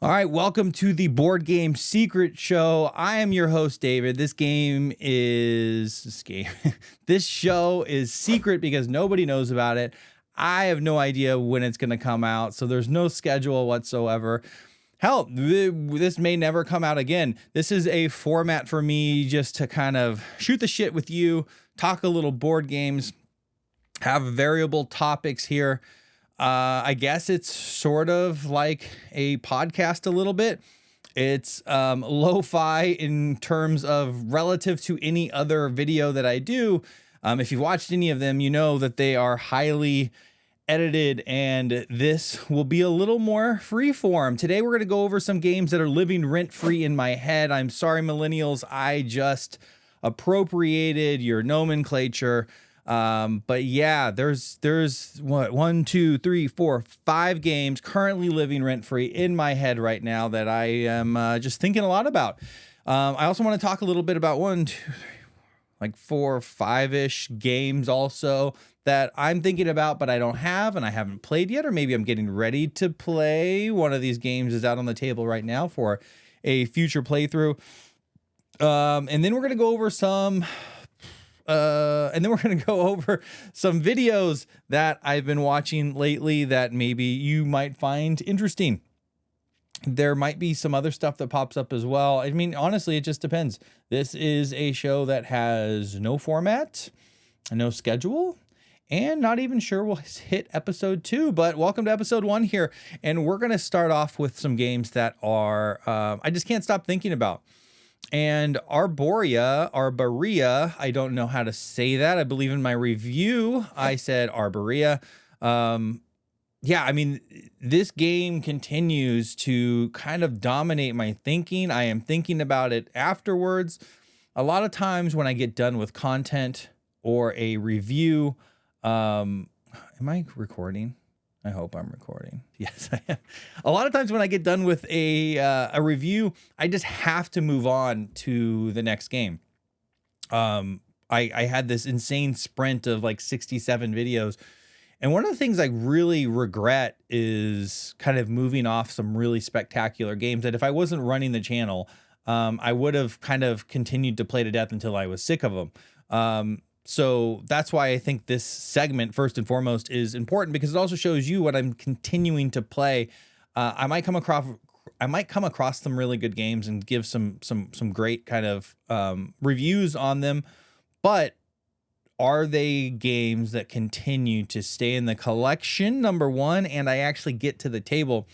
All right, welcome to the Board Game Secret Show. I am your host, David. This show is secret because nobody knows about it. I have no idea when it's going to come out, so there's no schedule whatsoever. Hell, this may never come out again. This is a format for me just to kind of shoot the shit with you, talk a little board games, have variable topics here. I guess it's sort of like a podcast a little bit. It's lo-fi in terms of relative to any other video that I do. If you've watched any of them, you know that they are highly edited, and this will be a little more freeform. Today, we're going to go over some games that are living rent-free in my head. I'm sorry, millennials. I just appropriated your nomenclature. But yeah, there's what, 1, 2, 3, 4, 5 games currently living rent free in my head right now that I am just thinking a lot about. I also want to talk a little bit about 1, 2, 3, like 4, 5-ish games also that I'm thinking about, but I don't have and I haven't played yet, or maybe I'm getting ready to play. One of these games is out on the table right now for a future playthrough. And then we're going to go over some videos that I've been watching lately that maybe you might find interesting. There might be some other stuff that pops up as well. I mean, honestly, it just depends. This is a show that has no format, no schedule, and not even sure we'll hit episode 2, but welcome to episode 1 here. And we're going to start off with some games that are, I just can't stop thinking about. And Arborea, I don't know how to say that. I believe in my review, I said Arborea. Yeah, I mean, this game continues to kind of dominate my thinking. I am thinking about it afterwards. A lot of times when I get done with content or a review, am I recording? I hope I'm recording. Yes, I am. A lot of times when I get done with a review, I just have to move on to the next game. I had this insane sprint of like 67 videos. And one of the things I really regret is kind of moving off some really spectacular games that if I wasn't running the channel, I would have kind of continued to play to death until I was sick of them. So that's why I think this segment, first and foremost, is important, because it also shows you what I'm continuing to play. I might come across some really good games and give some great kind of reviews on them, but are they games that continue to stay in the collection, number one, and I actually get to the table?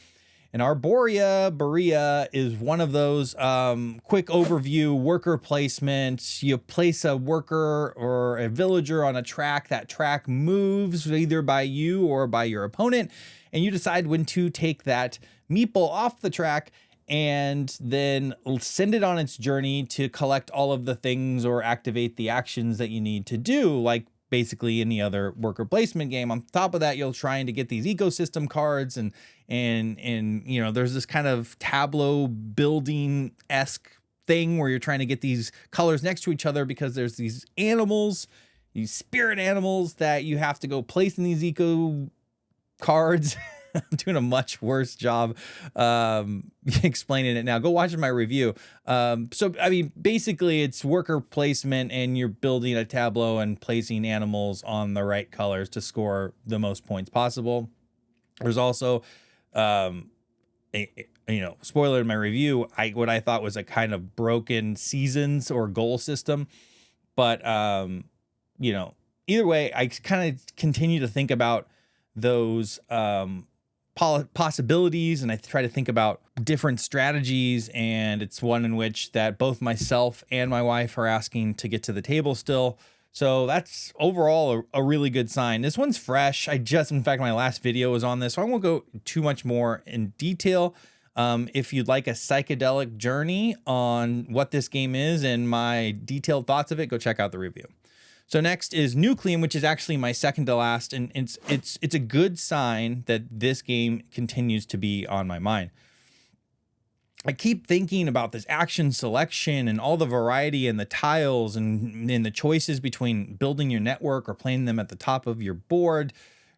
And Arborea is one of those. Quick overview, worker placement. You place a worker or a villager on a track. That track moves either by you or by your opponent, and you decide when to take that meeple off the track and then send it on its journey to collect all of the things or activate the actions that you need to do, like basically any other worker placement game. On top of that, you're trying to get these ecosystem cards, and you know, there's this kind of tableau building-esque thing where you're trying to get these colors next to each other because there's these animals, these spirit animals that you have to go place in these eco cards. I'm doing a much worse job explaining it now. Go watch my review. So, I mean, basically it's worker placement, and you're building a tableau and placing animals on the right colors to score the most points possible. There's also, spoiler in my review, what I thought was a kind of broken seasons or goal system. But, either way, I kind of continue to think about those possibilities, and I try to think about different strategies, and it's one in which that both myself and my wife are asking to get to the table still. So that's overall a really good sign. This one's fresh. In fact, my last video was on this, so I won't go too much more in detail. If you'd like a psychedelic journey on what this game is and my detailed thoughts of it, go check out the review. So next is Nucleum, which is actually my second to last, and it's a good sign that this game continues to be on my mind. I keep thinking about this action selection and all the variety and the tiles and the choices between building your network or playing them at the top of your board,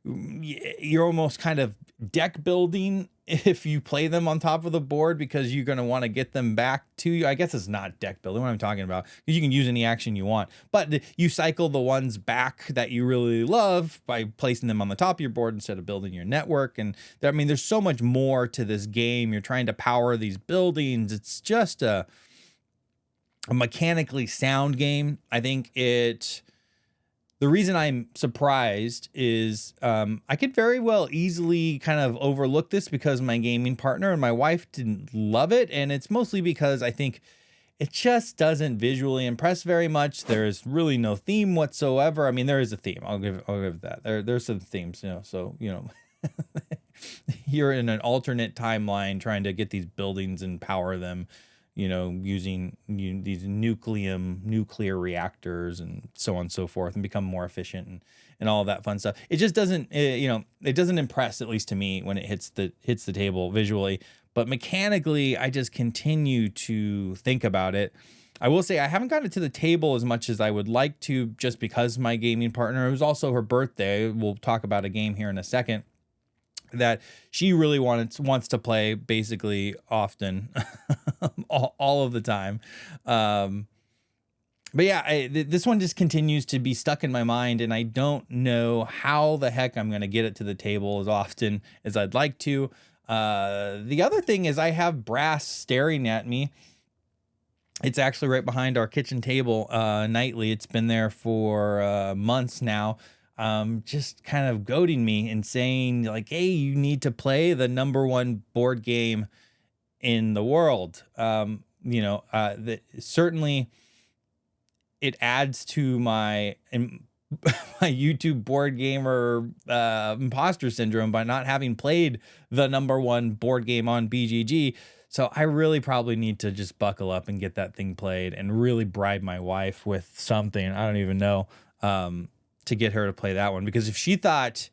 you're almost kind of deck building if you play them on top of the board, because you're going to want to get them back to you. I guess it's not deck building what I'm talking about, because you can use any action you want, but you cycle the ones back that you really love by placing them on the top of your board instead of building your network. And I mean, there's so much more to this game. You're trying to power these buildings. It's just a mechanically sound game. I think the reason I'm surprised is I could very well easily kind of overlook this because my gaming partner and my wife didn't love it. And it's mostly because I think it just doesn't visually impress very much. There's really no theme whatsoever. I mean, there is a theme. I'll give that. There's some themes, so, you're in an alternate timeline trying to get these buildings and power them, using these nuclear reactors and so on and so forth, and become more efficient and all of that fun stuff. It just doesn't, it doesn't impress, at least to me, when it hits the table visually. But mechanically, I just continue to think about it. I will say I haven't gotten it to the table as much as I would like to, just because my gaming partner, it was also her birthday. We'll talk about a game here in a second that she really wants to play basically often, all of the time. But yeah, this one just continues to be stuck in my mind, and I don't know how the heck I'm going to get it to the table as often as I'd like to. The other thing is I have brass staring at me. It's actually right behind our kitchen table nightly. It's been there for months now. Just kind of goading me and saying like, hey, you need to play the #1 board game in the world. Certainly it adds to my YouTube board gamer imposter syndrome by not having played the #1 board game on BGG. So I really probably need to just buckle up and get that thing played and really bribe my wife with something. I don't even know. To get her to play that one, because if she thought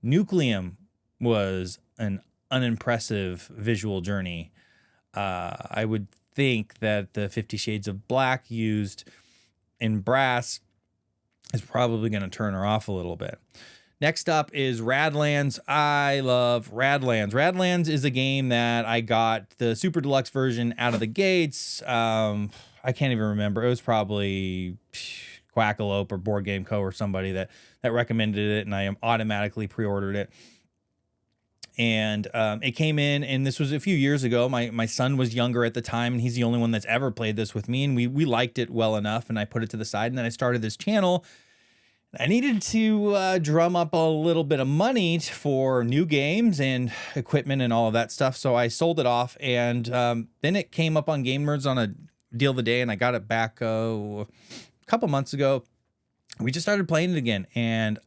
Nucleum was an unimpressive visual journey, I would think that the 50 Shades of Black used in brass is probably going to turn her off a little bit. Next up is Radlands. I love Radlands. Radlands is a game that I got the super deluxe version out of the gates. I can't even remember. It was probably Quackalope or Board Game Co. or somebody that recommended it, and I automatically pre-ordered it. And it came in, and this was a few years ago. My son was younger at the time, and he's the only one that's ever played this with me, and we liked it well enough, and I put it to the side, and then I started this channel. I needed to drum up a little bit of money for new games and equipment and all of that stuff, so I sold it off, and then it came up on Game Nerds on a deal of the day, and I got it back a couple months ago. We just started playing it again, and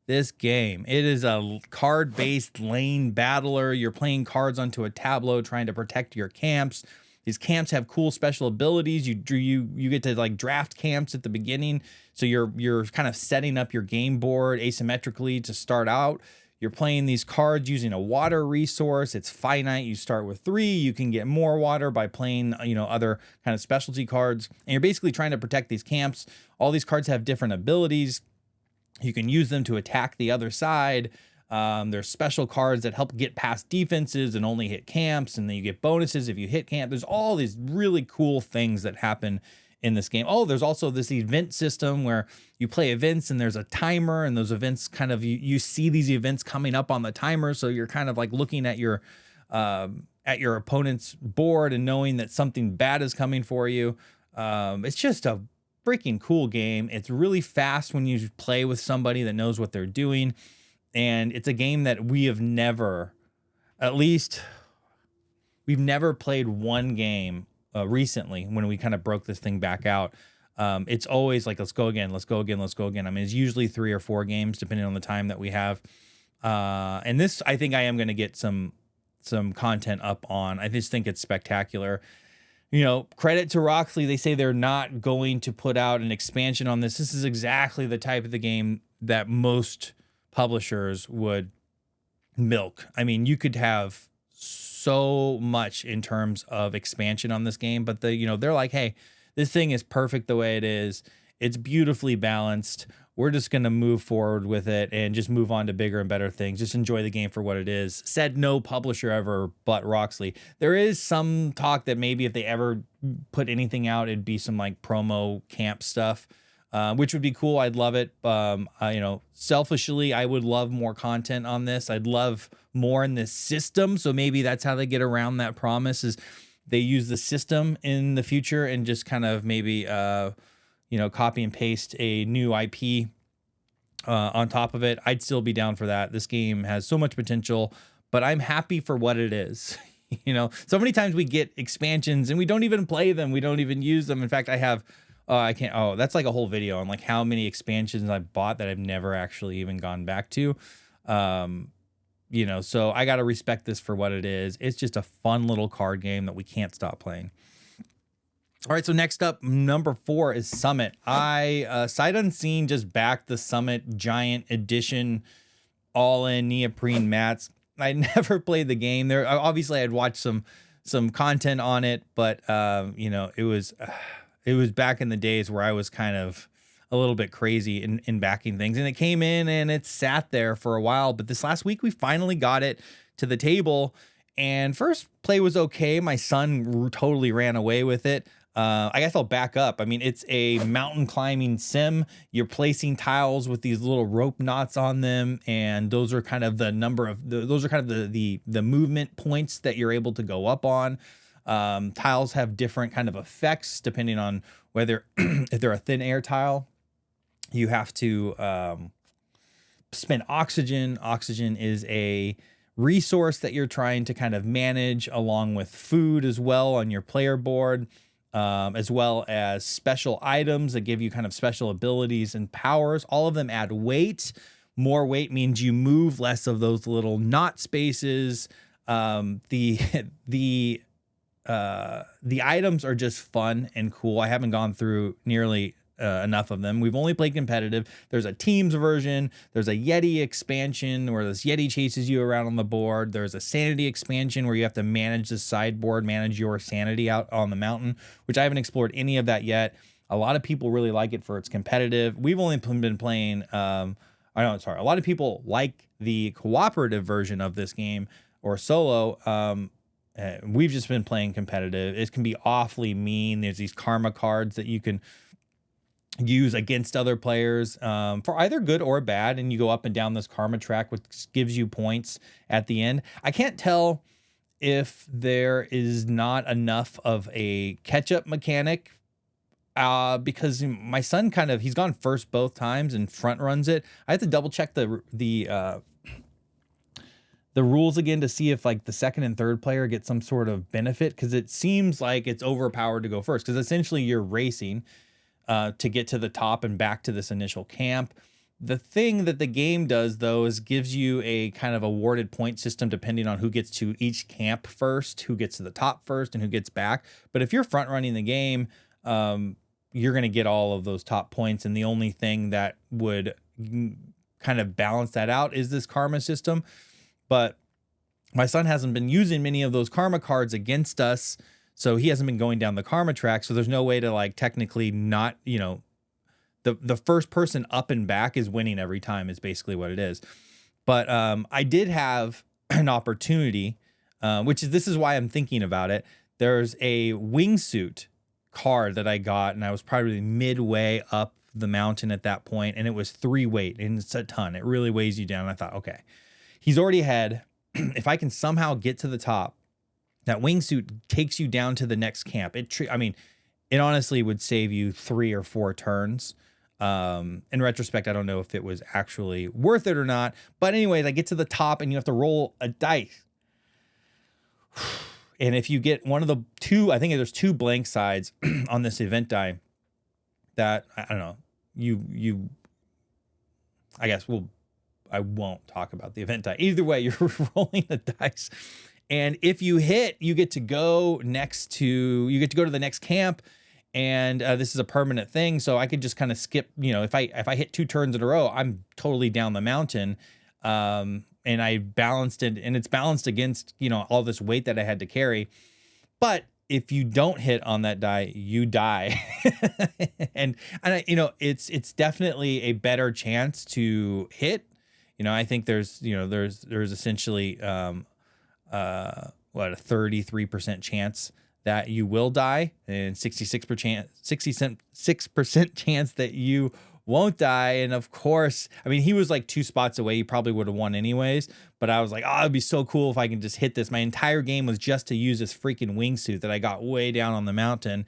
this game, it is a card-based lane battler. You're playing cards onto a tableau trying to protect your camps. These camps have cool special abilities. You get to like draft camps at the beginning, so you're kind of setting up your game board asymmetrically to start out. You're playing these cards using a water resource. It's finite. You start with 3. You can get more water by playing, other kind of specialty cards. And you're basically trying to protect these camps. All these cards have different abilities. You can use them to attack the other side. There's special cards that help get past defenses and only hit camps. And then you get bonuses if you hit camp. There's all these really cool things that happen in this game. Oh, there's also this event system where you play events and there's a timer, and those events kind of, you see these events coming up on the timer. So you're kind of like looking at your opponent's board and knowing that something bad is coming for you. It's just a freaking cool game. It's really fast when you play with somebody that knows what they're doing. And it's a game that we've never played one game recently when we kind of broke this thing back out. It's always like, let's go again. I mean, it's usually 3 or 4 games depending on the time that we have. And this, I think I am going to get some content up on. I just think it's spectacular. Credit to Roxley. They say they're not going to put out an expansion on this. This is exactly the type of the game that most publishers would milk. I mean, you could have so much in terms of expansion on this game, but they're like, hey, this thing is perfect the way it is. It's beautifully balanced. we're just going to move forward with it and just move on to bigger and better things. Just enjoy the game for what it is. Said no publisher ever but Roxley. There is some talk that maybe if they ever put anything out, it'd be some like promo camp stuff, which would be cool. I'd love it. Selfishly, I would love more content on this. I'd love more in this system. So maybe that's how they get around that promise, is they use the system in the future and just kind of maybe, copy and paste a new IP on top of it. I'd still be down for that. This game has so much potential, but I'm happy for what it is. So many times we get expansions and we don't even play them. We don't even use them. In fact, I have, that's like a whole video on like how many expansions I bought that I've never actually even gone back to. So I got to respect this for what it is. It's just a fun little card game that we can't stop playing. All right, so next up, number 4 is Summit. I, sight unseen, just backed the Summit Giant Edition all-in neoprene mats. I never played the game. There, obviously, I'd watched some content on it, but it was back in the days where I was kind of a little bit crazy in backing things, and it came in and it sat there for a while. But this last week, we finally got it to the table, and first play was okay. My son totally ran away with it. I guess I'll back up. I mean, it's a mountain climbing sim. You're placing tiles with these little rope knots on them, and those are kind of the the movement points that you're able to go up on. Tiles have different kind of effects depending on whether if they're a thin air tile, you have to spend oxygen. Oxygen is a resource that you're trying to kind of manage along with food as well on your player board. As well as special items that give you kind of special abilities and powers. All of them add weight. More weight means you move less of those little knot spaces. The items are just fun and cool. I haven't gone through nearly enough of them. We've only played competitive. There's a teams version. There's a Yeti expansion where this Yeti chases you around on the board. There's a sanity expansion where you have to manage the sideboard, manage your sanity out on the mountain, which I haven't explored any of that yet. A lot of people really like it for its competitive. We've only been playing, a lot of people like the cooperative version of this game or solo. We've just been playing competitive. It can be awfully mean. There's these karma cards that you can use against other players for either good or bad, and you go up and down this karma track, which gives you points at the end. I can't tell if there is not enough of a catch-up mechanic because my son he's gone first both times and front runs it. I have to double check the rules again to see if like the second and third player get some sort of benefit, because it seems like it's overpowered to go first, because essentially you're racing to get to the top and back to this initial camp. The thing that the game does, though, is gives you a kind of awarded point system depending on who gets to each camp first, who gets to the top first, and who gets back. But if you're front running the game, you're going to get all of those top points. And the only thing that would kind of balance that out is this karma system. But my son hasn't been using many of those karma cards against us, so he hasn't been going down the karma track. So there's no way to like technically not, the first person up and back is winning every time is basically what it is. But I did have an opportunity, this is why I'm thinking about it. There's a wingsuit card that I got, and I was probably midway up the mountain at that point, and it was 3 weight, and it's a ton. It really weighs you down. I thought, okay, he's already ahead. If I can somehow get to the top, that wingsuit takes you down to the next camp. It honestly would save you 3 or 4 turns. In retrospect, I don't know if it was actually worth it or not. But anyways, I get to the top and you have to roll a dice. And if you get one of the 2, I think there's 2 blank sides on this event die that, I don't know, I won't talk about the event die. Either way, you're rolling the dice. And if you hit, you get to go to the next camp. And this is a permanent thing. So I could just kind of skip, if I hit 2 turns in a row, I'm totally down the mountain. And I balanced it, and it's balanced against, all this weight that I had to carry. But if you don't hit on that die, you die. and it's definitely a better chance to hit. I think there's essentially a 33% chance that you will die, and 66% chance that you won't die. And of course, I mean, he was like 2 spots away. He probably would have won anyways. But I was like, oh, it'd be so cool if I can just hit this. My entire game was just to use this freaking wingsuit that I got way down on the mountain,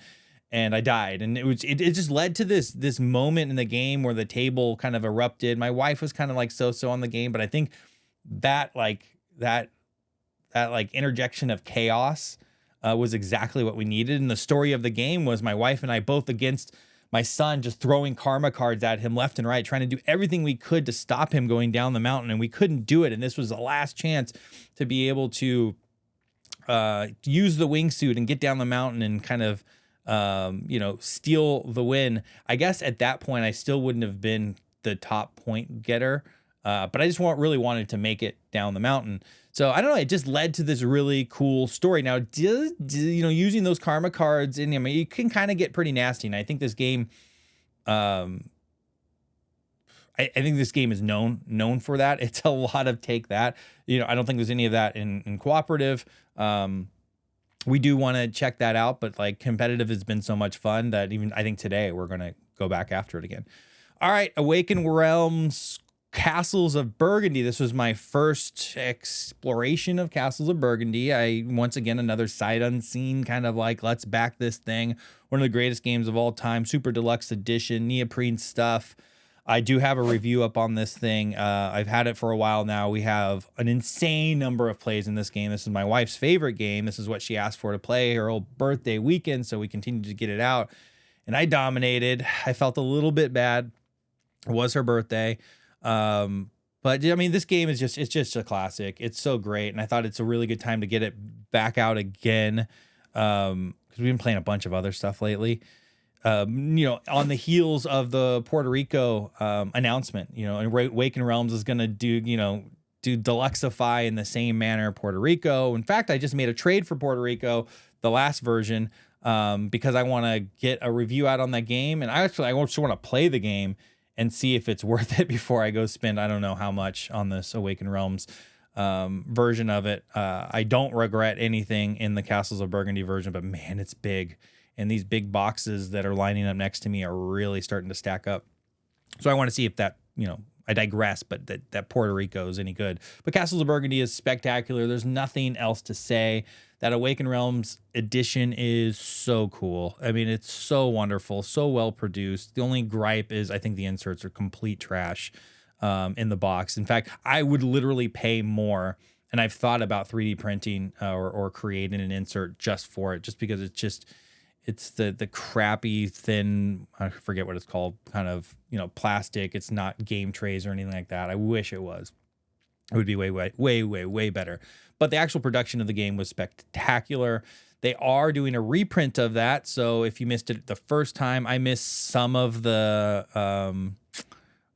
and I died. And it just led to this moment in the game where the table kind of erupted. My wife was kind of like so on the game, but I think that interjection of chaos was exactly what we needed. And the story of the game was my wife and I both against my son, just throwing karma cards at him left and right, trying to do everything we could to stop him going down the mountain. And we couldn't do it. And this was the last chance to be able to use the wingsuit and get down the mountain and kind of, steal the win. I guess at that point, I still wouldn't have been the top point getter. But I just really wanted to make it down the mountain. So I don't know. It just led to this really cool story. Now, using those karma cards in, you can kind of get pretty nasty. And I think this game, I think this game is known for that. It's a lot of take that. I don't think there's any of that in cooperative. We do want to check that out, but like competitive has been so much fun that even I think today we're going to go back after it again. All right, Awakened Realms. Castles of Burgundy. This was my first exploration of Castles of Burgundy. Once again, another sight unseen, kind of like, let's back this thing. One of the greatest games of all time, super deluxe edition, neoprene stuff. I do have a review up on this thing. I've had it for a while now. We have an insane number of plays in this game. This is my wife's favorite game. This is what she asked for to play her old birthday weekend, so we continued to get it out. And I dominated. I felt a little bit bad. It was her birthday. But I mean, this game is it's just a classic. It's so great. And I thought it's a really good time to get it back out again. Cause we've been playing a bunch of other stuff lately. On the heels of the Puerto Rico, announcement, and Awakened Realms is going to do Deluxify in the same manner Puerto Rico. In fact, I just made a trade for Puerto Rico, the last version, because I want to get a review out on that game. And I just want to play the game and see if it's worth it before I go spend, I don't know how much on this Awakened Realms version of it. I don't regret anything in the Castles of Burgundy version, but man, it's big. And these big boxes that are lining up next to me are really starting to stack up. So I want to see if that, I digress, but that Puerto Rico is any good. But Castles of Burgundy is spectacular. There's nothing else to say. That Awakened Realms edition is so cool. I mean, it's so wonderful, so well produced. The only gripe is I think the inserts are complete trash in the box. In fact, I would literally pay more, and I've thought about 3D printing or creating an insert just for it, just because it's the crappy thin, I forget what it's called, kind of, plastic. It's not game trays or anything like that. I wish it was. It would be way better. But the actual production of the game was spectacular. They are doing a reprint of that. So if you missed it the first time, I missed some of the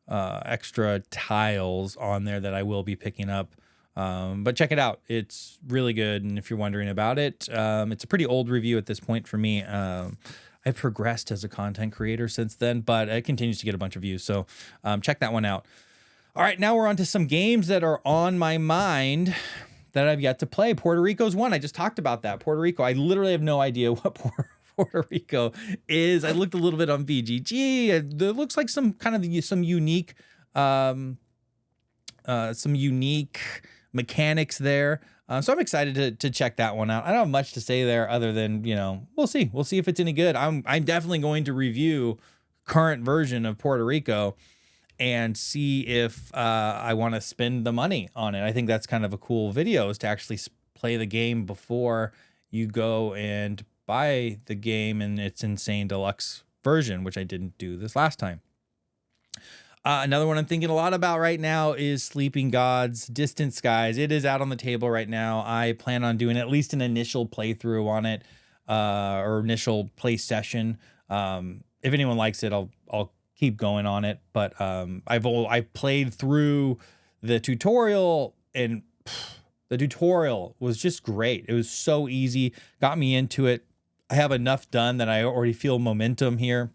extra tiles on there that I will be picking up. But check it out. It's really good. And if you're wondering about it, it's a pretty old review at this point for me. I've progressed as a content creator since then, but it continues to get a bunch of views. So check that one out. All right, now we're on to some games that are on my mind that I've yet to play. Puerto Rico's one. I just talked about that. Puerto Rico. I literally have no idea what Puerto Rico is. I looked a little bit on VGG. It looks like some unique mechanics there. So I'm excited to check that one out. I don't have much to say there other than, we'll see. We'll see if it's any good. I'm definitely going to review current version of Puerto Rico and see if I want to spend the money on it. I think that's kind of a cool video, is to actually play the game before you go and buy the game in its insane deluxe version, which I didn't do this last time. Another one I'm thinking a lot about right now is Sleeping Gods, Distant Skies. It is out on the table right now. I plan on doing at least an initial playthrough on it, or initial play session. If anyone likes it, I'll keep going on it. But I've played through the tutorial, and the tutorial was just great. It was so easy, got me into it I have enough done that I already feel momentum here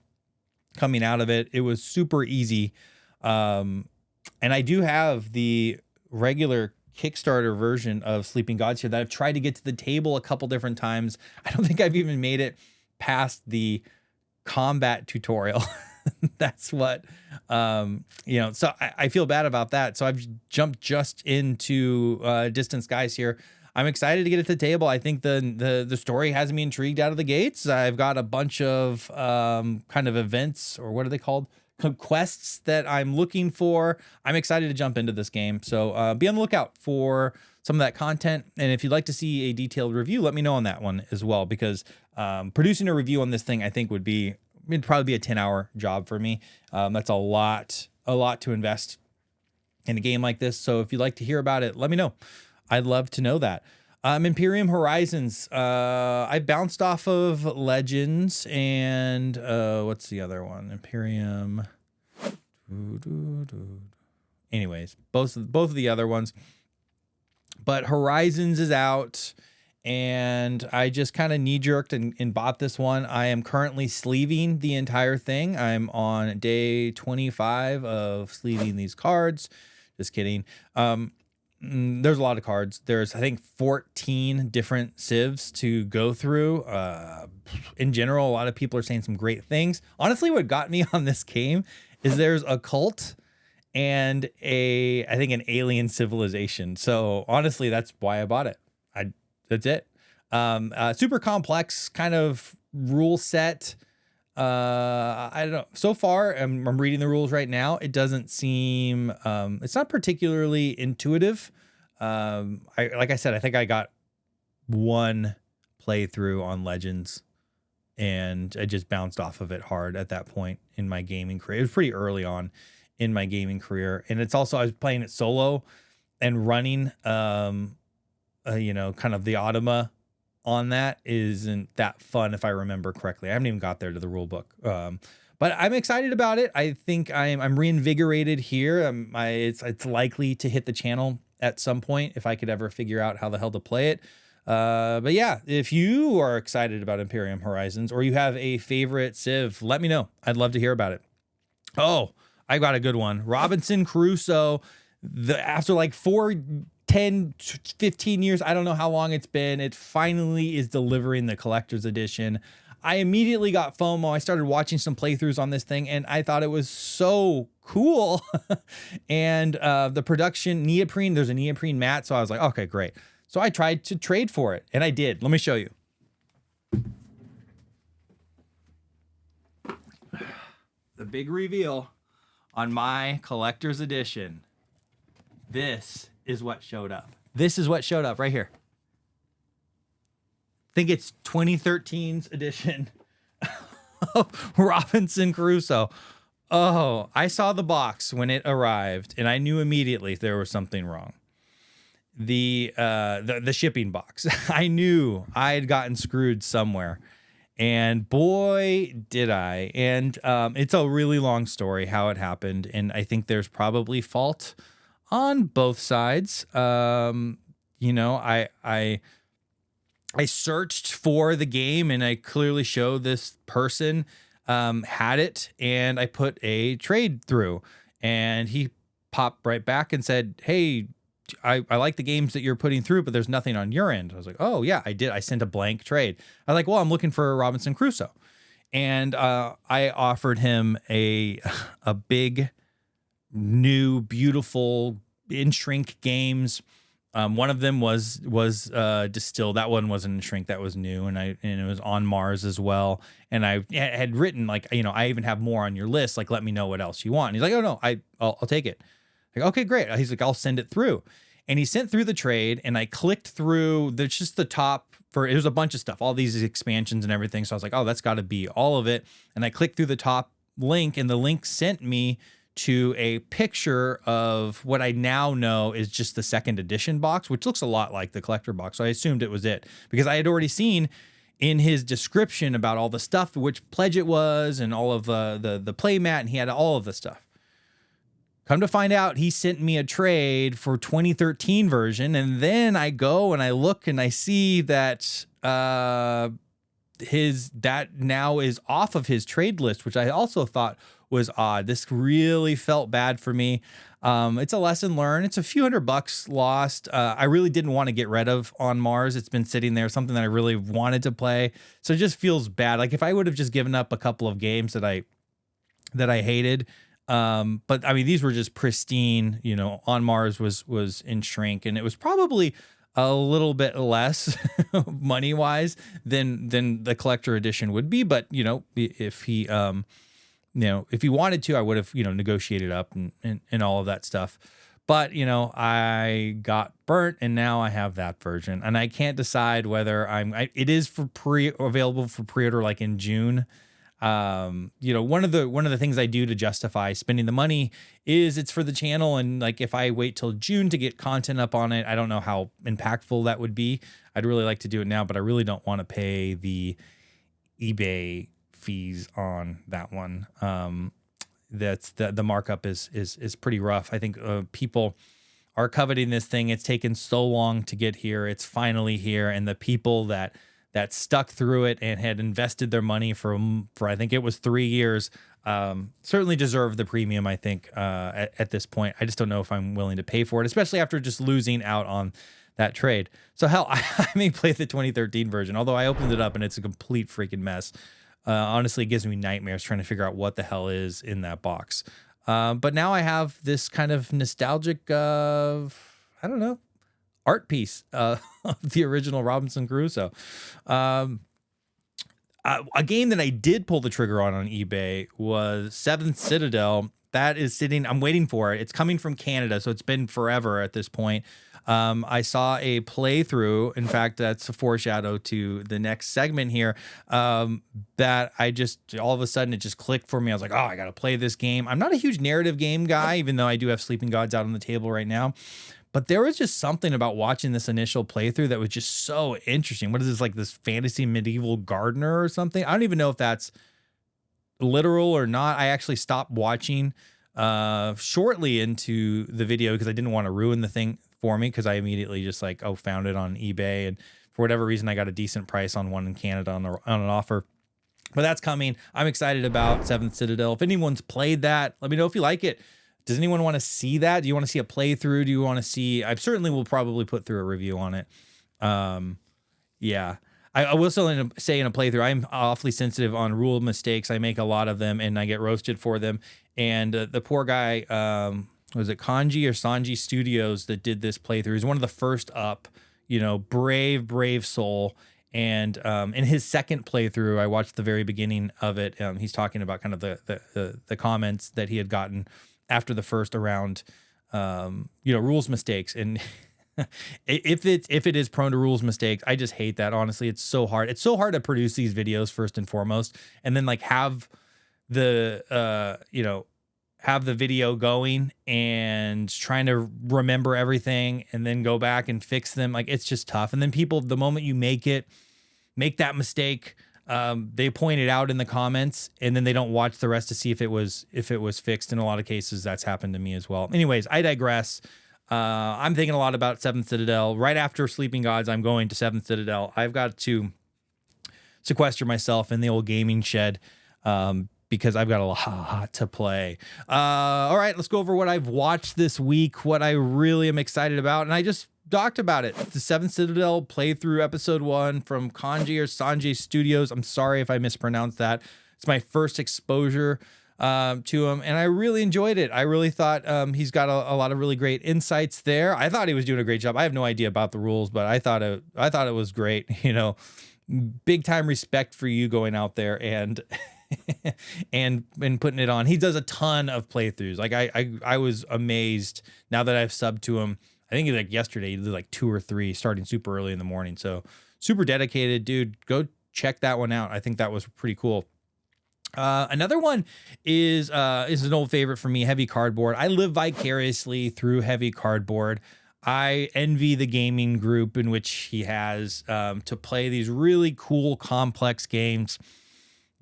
coming out of it. It was super easy. And I do have the regular Kickstarter version of Sleeping Gods here that I've tried to get to the table a couple different times. I don't think I've even made it past the combat tutorial. That's what, so I feel bad about that. So I've jumped just into Distant Skies here. I'm excited to get at the table. I think the story has me intrigued out of the gates. I've got a bunch of kind of events, or what are they called? Quests that I'm looking for. I'm excited to jump into this game. So be on the lookout for some of that content. And if you'd like to see a detailed review, let me know on that one as well, because producing a review on this thing, I think it'd probably be a 10-hour job for me. That's a lot to invest in a game like this. So if you'd like to hear about it, let me know. I'd love to know that. Imperium Horizons. I bounced off of Legends and what's the other one? Imperium. Anyways, both of the other ones. But Horizons is out, and I just kind of knee-jerked and bought this one. I am currently sleeving the entire thing. I'm on day 25 of sleeving these cards. Just kidding. There's a lot of cards. There's, I think, 14 different civs to go through. In general, a lot of people are saying some great things. Honestly, what got me on this game is there's a cult and I think an alien civilization. So honestly, that's why I bought it. That's it. Super complex kind of rule set. I don't know. So far, I'm reading the rules right now. It doesn't seem, it's not particularly intuitive. Like I said, I think I got one playthrough on Legends, and I just bounced off of it hard at that point in my gaming career. It was pretty early on in my gaming career. And it's also, I was playing it solo and running, kind of the Automa on that isn't that fun, if I remember correctly. I haven't even got there to the rule book. But I'm excited about it. I think I'm reinvigorated here. It's likely to hit the channel at some point if I could ever figure out how the hell to play it. But yeah, if you are excited about Imperium Horizons or you have a favorite civ, let me know. I'd love to hear about it. Oh, I got a good one. Robinson Crusoe. After like 10, 15 years, I don't know how long it's been, it finally is delivering the collector's edition. I immediately got FOMO. I started watching some playthroughs on this thing, and I thought it was so cool. And the production, neoprene, there's a neoprene mat, so I was like, okay, great. So I tried to trade for it, and I did. Let me show you. The big reveal on my collector's edition. This is what showed up. This is what showed up right here. I think it's 2013's edition of Robinson Crusoe. Oh, I saw the box when it arrived, and I knew immediately there was something wrong. The shipping box. I knew I had gotten screwed somewhere, and boy, did I. And it's a really long story how it happened, and I think there's probably fault on both sides. I searched for the game, and I clearly showed this person had it, and I put a trade through, and he popped right back and said, hey, I like the games that you're putting through, but there's nothing on your end. I was like, oh yeah, I did. I sent a blank trade. I was like, well, I'm looking for Robinson Crusoe. And I offered him a big, new, beautiful in shrink games. One of them was distilled. That one wasn't in shrink. That was new. And it was on Mars as well. And I had written I even have more on your list. Like, let me know what else you want. And he's like, oh no, I'll take it. Like, okay, great. He's like, I'll send it through. And he sent through the trade, and I clicked through. There's just the top it was a bunch of stuff, all these expansions and everything. So I was like, oh, that's got to be all of it. And I clicked through the top link, and the link sent me to a picture of what I now know is just the second edition box, which looks a lot like the collector box. So I assumed it was it, because I had already seen in his description about all the stuff, which pledge it was, and all of the play mat, and he had all of the stuff. Come to find out, he sent me a trade for 2013 version, and then I go and I look and I see that that now is off of his trade list, which I also thought was odd. This really felt bad for me. It's a lesson learned. It's a few $100 lost. I really didn't want to get rid of On Mars. It's been sitting there, something that I really wanted to play. So it just feels bad. Like if I would have just given up a couple of games that I hated. But I mean, these were just pristine, On Mars was in shrink, and it was probably a little bit less money wise than the collector edition would be. But, if he, if he wanted to, I would have, negotiated up and all of that stuff. But, I got burnt, and now I have that version, and I can't decide whether it is available for pre-order like in June. One of the things I do to justify spending the money is it's for the channel. And like, if I wait till June to get content up on it, I don't know how impactful that would be. I'd really like to do it now, but I really don't want to pay the eBay fees on that one. That's the markup is pretty rough. I think, people are coveting this thing. It's taken so long to get here. It's finally here. And the people that stuck through it and had invested their money for I think it was 3 years, certainly deserve the premium, I think, at this point. I just don't know if I'm willing to pay for it, especially after just losing out on that trade. So hell, I may play the 2013 version, although I opened it up and it's a complete freaking mess. Honestly, it gives me nightmares trying to figure out what the hell is in that box. But now I have this kind of nostalgic, I don't know, art piece of the original Robinson Crusoe. A game that I did pull the trigger on eBay was Seventh Citadel. That is sitting, I'm waiting for it. It's coming from Canada, so it's been forever at this point. I saw a playthrough. In fact, that's a foreshadow to the next segment here. That I just, all of a sudden, it just clicked for me. I was like, oh, I got to play this game. I'm not a huge narrative game guy, even though I do have Sleeping Gods out on the table right now. But there was just something about watching this initial playthrough that was just so interesting. What is this, like this fantasy medieval gardener or something? I don't even know if that's literal or not. I actually stopped watching shortly into the video because I didn't want to ruin the thing for me, because I immediately just found it on eBay, and for whatever reason I got a decent price on one in Canada on an offer. But that's coming. I'm excited about Seventh Citadel. If anyone's played that, let me know if you like it. Does anyone want to see that? Do you want to see a playthrough? Do you want to see? I certainly will probably put through a review on it. Yeah. I will still say in a playthrough, I'm awfully sensitive on rule mistakes. I make a lot of them, and I get roasted for them. And the poor guy, was it Kanji or Sanji Studios that did this playthrough? He's one of the first up, brave soul. And in his second playthrough, I watched the very beginning of it. He's talking about kind of the comments that he had gotten after the first around, rules mistakes. And if it is prone to rules mistakes, I just hate that. Honestly, it's so hard. It's so hard to produce these videos first and foremost, and then have the have the video going and trying to remember everything and then go back and fix them. It's just tough. And then people, the moment you make that mistake, they point it out in the comments, and then they don't watch the rest to see if it was fixed. In a lot of cases, that's happened to me as well. Anyways, I digress. I'm thinking a lot about Seventh Citadel. Right after Sleeping Gods, I'm going to Seventh Citadel. I've got to sequester myself in the old gaming shed, because I've got a lot to play. All right, let's go over what I've watched this week, what I really am excited about, and I just talked about it. The Seventh Citadel playthrough episode 1 from Kanji or Sanji Studios. I'm sorry if I mispronounced that. It's my first exposure to him, and I really enjoyed it. I really thought he's got a lot of really great insights there. I thought he was doing a great job. I have no idea about the rules, but I thought it was great. Big time respect for you going out there and and putting it on. He does a ton of playthroughs. I was amazed now that I've subbed to him. I think yesterday he did 2 or 3 starting super early in the morning. So super dedicated, dude. Go check that one out. I think that was pretty cool. Another one is an old favorite for me, Heavy Cardboard. I live vicariously through Heavy Cardboard. I envy the gaming group in which he has to play these really cool, complex games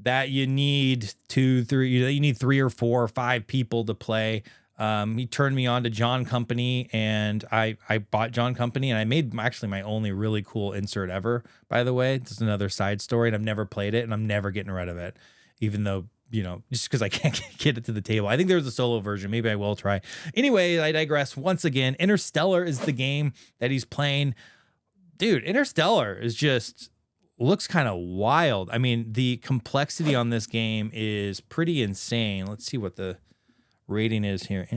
that you need 2, 3, you need 3 or 4 or 5 people to play. He turned me on to John Company, and I bought John Company, and I made actually my only really cool insert ever, by the way. It's another side story, and I've never played it, and I'm never getting rid of it, even though, you know, just because I can't get it to the table. I think there's a solo version. Maybe I will try. Anyway, I digress. Once again, Interstellar is the game that he's playing. Dude, Interstellar is just looks kind of wild. I mean, the complexity on this game is pretty insane. Let's see what the rating is here.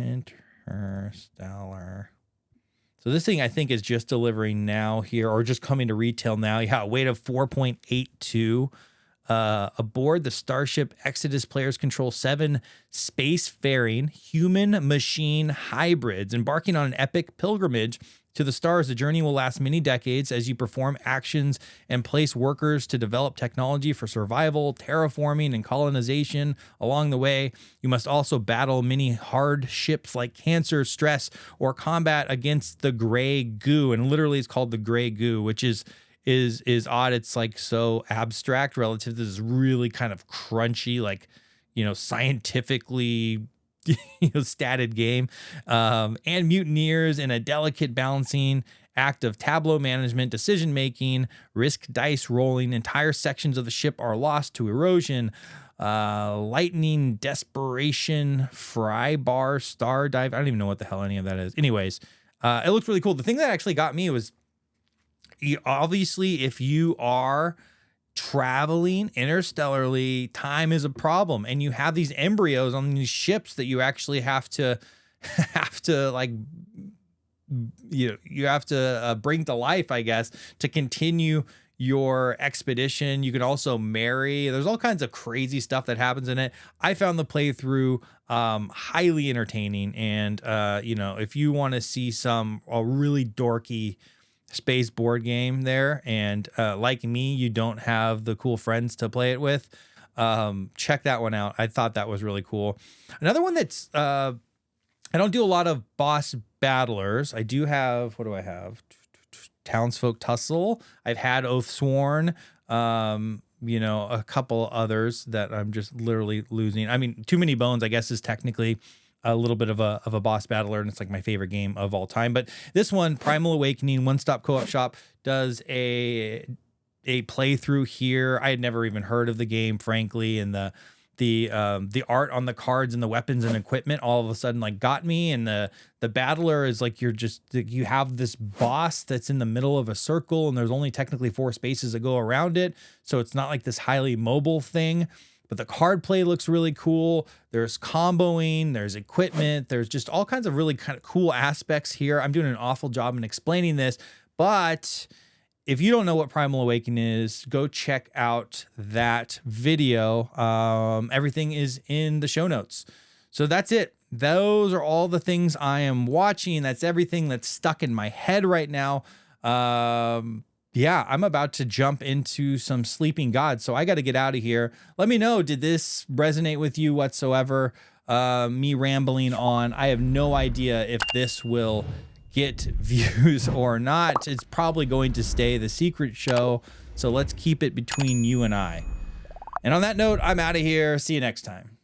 Interstellar. So this thing I think is just delivering now here, or just coming to retail now. Yeah, weight of 4.82. Aboard the Starship Exodus, players control 7 space-faring human-machine hybrids, embarking on an epic pilgrimage to the stars. The journey will last many decades as you perform actions and place workers to develop technology for survival, terraforming, and colonization. Along the way, you must also battle many hardships like cancer, stress, or combat against the gray goo. And literally it's called the gray goo, which is odd. It's like so abstract relative to this really kind of crunchy, like, you know, scientifically statted game, and mutineers in a delicate balancing act of tableau management, decision making, risk dice rolling. Entire sections of the ship are lost to erosion, lightning, desperation, fry bar, star dive. I don't even know what the hell any of that is. Anyways, it looked really cool. The thing that actually got me was, obviously, if you are traveling interstellarly, time is a problem, and you have these embryos on these ships that you actually have to like, you have to bring to life, I guess, to continue your expedition. You can also marry. There's all kinds of crazy stuff that happens in it. I found the playthrough highly entertaining, and you know, if you want to see a really dorky space board game there, and like me, you don't have the cool friends to play it with, check that one out. I thought that was really cool. Another one that's I don't do a lot of boss battlers. I do have, what do I have? Townsfolk Tussle. I've had Oathsworn, you know, a couple others that I'm just literally losing. I mean, Too Many Bones, I guess, is technically a little bit of a boss battler, and it's like my favorite game of all time. But this one, Primal Awakening, one-stop co-op shop, does a playthrough here. I had never even heard of the game, frankly, and the art on the cards and the weapons and equipment all of a sudden like got me. And the battler is like, you have this boss that's in the middle of a circle, and there's only technically 4 spaces that go around it, so it's not like this highly mobile thing. But the card play looks really cool. There's comboing, there's equipment, there's just all kinds of really kind of cool aspects here. I'm doing an awful job in explaining this, but if you don't know what Primal Awakening is, go check out that video. Everything is in the show notes. So that's it. Those are all the things I am watching. That's everything that's stuck in my head right now. Yeah, I'm about to jump into some Sleeping Gods, so I got to get out of here. Let me know, did this resonate with you whatsoever? Me rambling on. I have no idea if this will get views or not. It's probably going to stay the secret show, so let's keep it between you and I. And on that note, I'm out of here. See you next time.